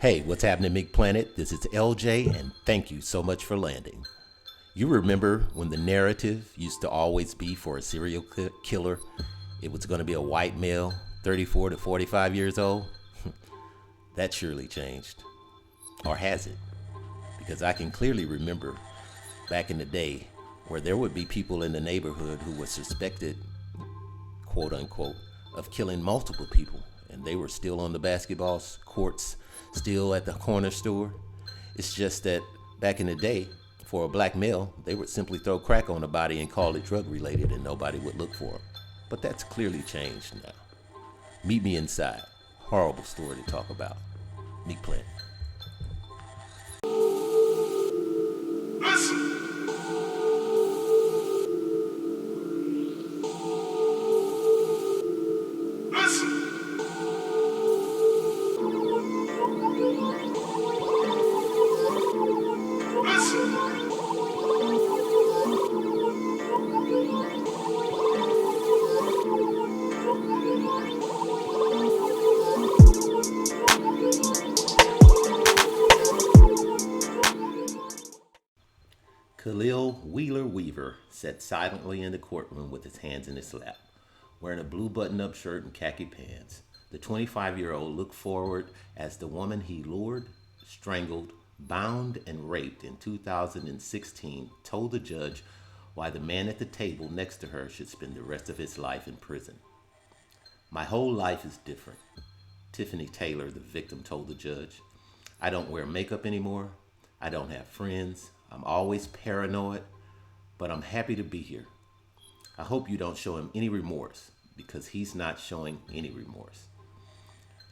Hey, what's happening, Meek Planet? This is LJ, and thank you so much for landing. You remember when the narrative used to always be for a serial killer, it was going to be a white male, 34 to 45 years old? That surely changed. Or has it? Because I can clearly remember back in the day where there would be people in the neighborhood who were suspected, quote unquote, of killing multiple people, and they were still on the basketball courts, still at the corner store. It's just that back in the day, for a black male, they would simply throw crack on a body and call it drug related, and nobody would look for them. But that's clearly changed now. Meet me inside. Horrible story to talk about. Meek Planet. Khalil Wheeler Weaver sat silently in the courtroom with his hands in his lap, wearing a blue button-up shirt and khaki pants. The 25-year-old looked forward as the woman he lured, strangled, bound, and raped in 2016 told the judge why the man at the table next to her should spend the rest of his life in prison. "My whole life is different," Tiffany Taylor, the victim, told the judge. "I don't wear makeup anymore. I don't have friends. I'm always paranoid, but I'm happy to be here. I hope you don't show him any remorse, because he's not showing any remorse."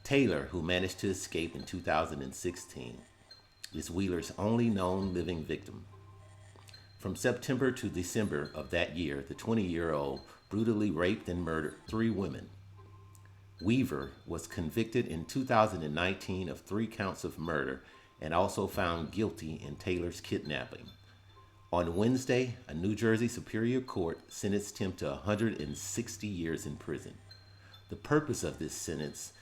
Taylor, who managed to escape in 2016, is Wheeler's only known living victim. From September to December of that year, the 20-year-old brutally raped and murdered 3 women. Weaver was convicted in 2019 of 3 counts of murder and also found guilty in Taylor's kidnapping. On Wednesday, a New Jersey Superior Court sentenced him to 160 years in prison. The purpose of this sentence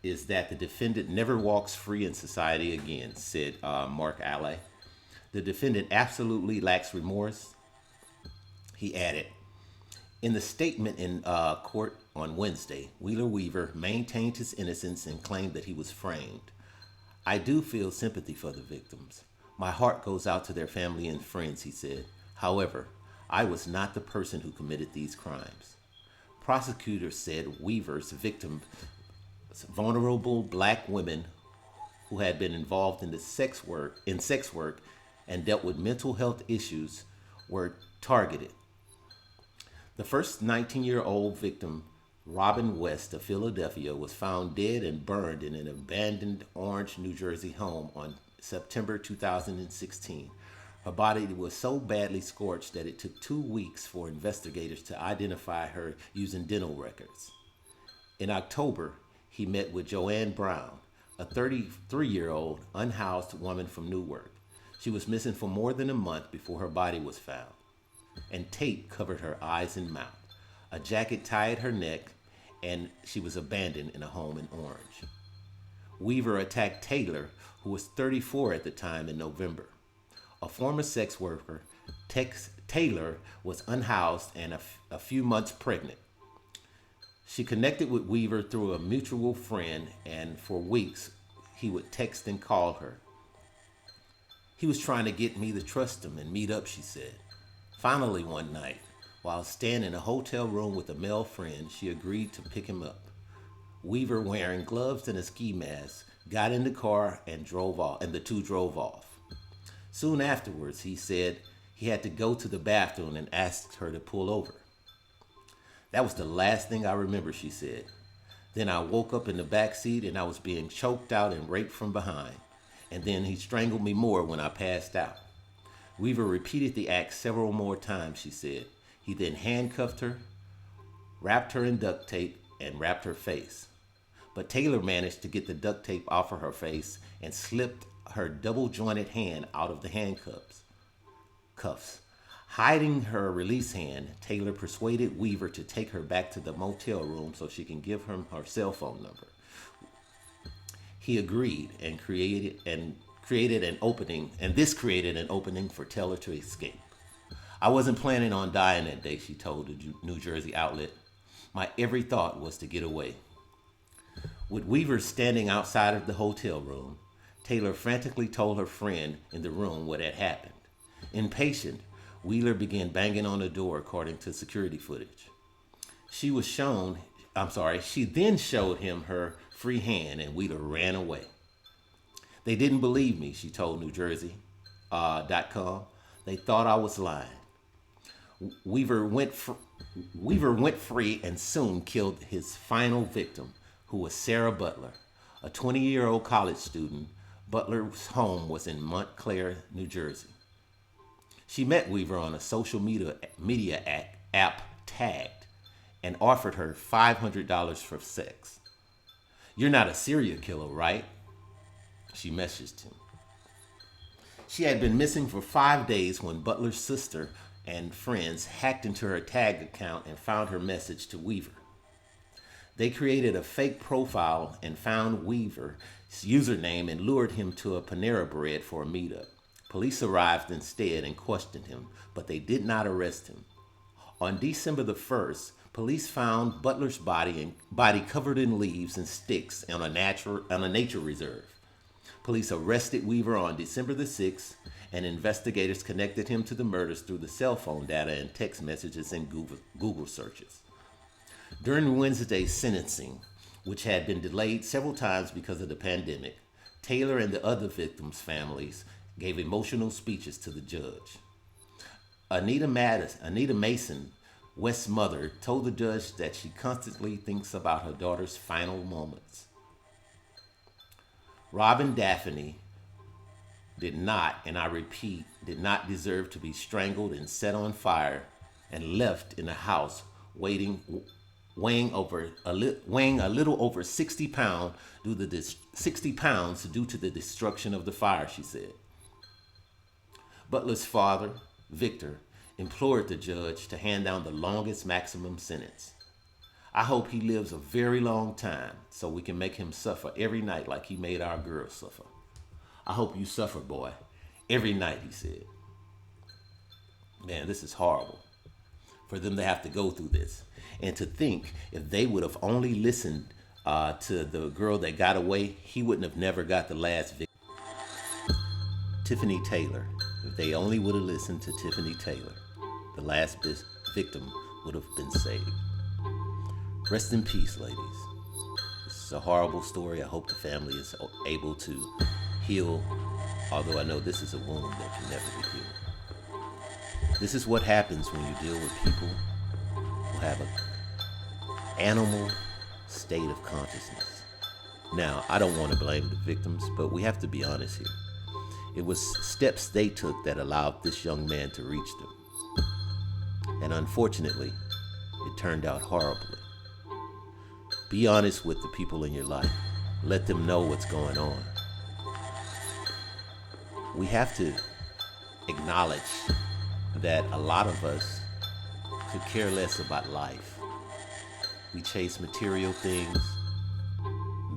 is that the defendant never walks free in society again, said Mark Alley. "The defendant absolutely lacks remorse," he added. In the statement in court on Wednesday, Wheeler Weaver maintained his innocence and claimed that he was framed. "I do feel sympathy for the victims. My heart goes out to their family and friends," he said. "However, I was not the person who committed these crimes." Prosecutors said Weaver's victims, vulnerable black women who had been involved in sex work and dealt with mental health issues, were targeted. The first 19-year-old victim, Robin West of Philadelphia, was found dead and burned in an abandoned Orange, New Jersey home on September 2016. Her body was so badly scorched that it took 2 weeks for investigators to identify her using dental records. In October, he met with Joanne Brown, a 33-year-old unhoused woman from Newark. She was missing for more than a month before her body was found, and tape covered her eyes and mouth. A jacket tied her neck, and she was abandoned in a home in Orange. Weaver attacked Taylor, who was 34 at the time, in November. A former sex worker, Taylor was unhoused and a few months pregnant. She connected with Weaver through a mutual friend, and for weeks he would text and call her. "He was trying to get me to trust him and meet up," she said. Finally, one night, while staying in a hotel room with a male friend, she agreed to pick him up. Weaver, wearing gloves and a ski mask, got in the car and drove off, and the two drove off. Soon afterwards, he said he had to go to the bathroom and asked her to pull over. "That was the last thing I remember," she said. "Then I woke up in the back seat and I was being choked out and raped from behind. And then he strangled me more when I passed out." Weaver repeated the act several more times, she said. He then handcuffed her, wrapped her in duct tape, and wrapped her face. But Taylor managed to get the duct tape off of her face and slipped her double-jointed hand out of the handcuffs. Hiding her release hand, Taylor persuaded Weaver to take her back to the motel room so she can give him her cell phone number. He agreed and created an opening, and this created an opening for Taylor to escape. I wasn't planning on dying that day, she told the New Jersey outlet. My every thought was to get away. With Weaver standing outside of the hotel room, Taylor frantically told her friend in the room what had happened. Impatient, Wheeler began banging on the door according to security footage. She then showed him her free hand and Wheeler ran away. They didn't believe me, she told NewJersey.com. They thought I was lying. Weaver went free and soon killed his final victim, who was Sarah Butler, a 20-year-old college student. Butler's home was in Montclair, New Jersey. She met Weaver on a social media app Tagged and offered her $500 for sex. You're not a serial killer, right? She messaged him. She had been missing for 5 days when Butler's sister and friends hacked into her Tag account and found her message to Weaver. They created a fake profile and found Weaver's username and lured him to a Panera Bread for a meetup. Police arrived instead and questioned him, but they did not arrest him. On December the 1st, police found Butler's body covered in leaves and sticks on a nature reserve. Police arrested Weaver on December the 6th, and investigators connected him to the murders through the cell phone data and text messages and Google searches. During Wednesday's sentencing, which had been delayed several times because of the pandemic, Taylor and the other victims' families gave emotional speeches to the judge. Anita Mason, West's mother, told the judge that she constantly thinks about her daughter's final moments. Robin Daphne did not, and I repeat, did not deserve to be strangled and set on fire and left in a house weighing a little over 60 pounds due to the destruction of the fire, she said. Butler's father, Victor, implored the judge to hand down the longest maximum sentence. I hope he lives a very long time so we can make him suffer every night like he made our girls suffer. I hope you suffer, boy, every night, he said. Man, this is horrible for them to have to go through this. And to think if they would have only listened to the girl that got away, he wouldn't have never got the last victim. Tiffany Taylor. If they only would have listened to Tiffany Taylor, the last victim would have been saved. Rest in peace, ladies. This is a horrible story. I hope the family is able to heal, although I know this is a wound that can never be healed. This is what happens when you deal with people who have an animal state of consciousness. Now, I don't want to blame the victims, but we have to be honest here. It was steps they took that allowed this young man to reach them. And unfortunately, it turned out horribly. Be honest with the people in your life. Let them know what's going on. We have to acknowledge that a lot of us could care less about life. We chase material things.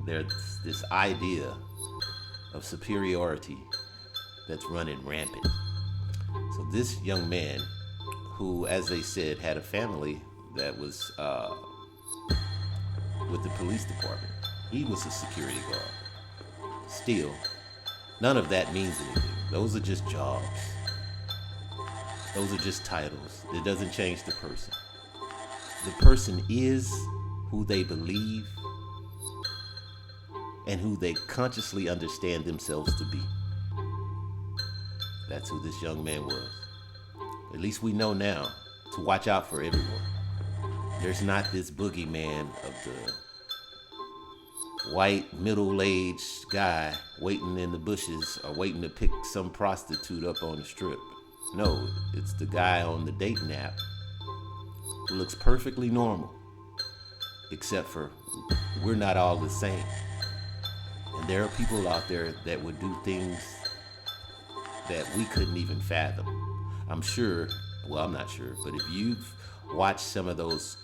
There's this idea of superiority that's running rampant. So this young man, who, as they said, had a family that was with the police department, he was a security guard. Still, none of that means anything. Those are just jobs. Those are just titles. It doesn't change the person. The person is who they believe and who they consciously understand themselves to be. That's who this young man was. At least we know now to watch out for everyone. There's not this boogeyman of the white middle-aged guy waiting in the bushes or waiting to pick some prostitute up on the strip. No, it's the guy on the dating app who looks perfectly normal, except for we're not all the same. And there are people out there that would do things that we couldn't even fathom. I'm sure, well, I'm not sure, but if you've watched some of those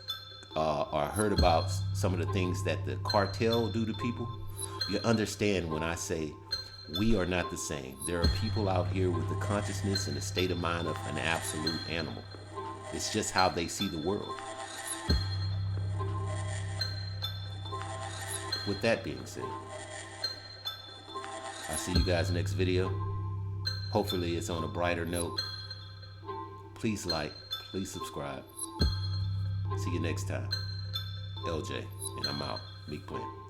or heard about some of the things that the cartel do to people, You understand when I say we are not the same. There are people out here with the consciousness and the state of mind of an absolute animal. It's just how they see the world. With that being said, I'll see you guys next video. Hopefully it's on a brighter note. Please like, please subscribe. See you next time. LJ, and I'm out. Meek Planet.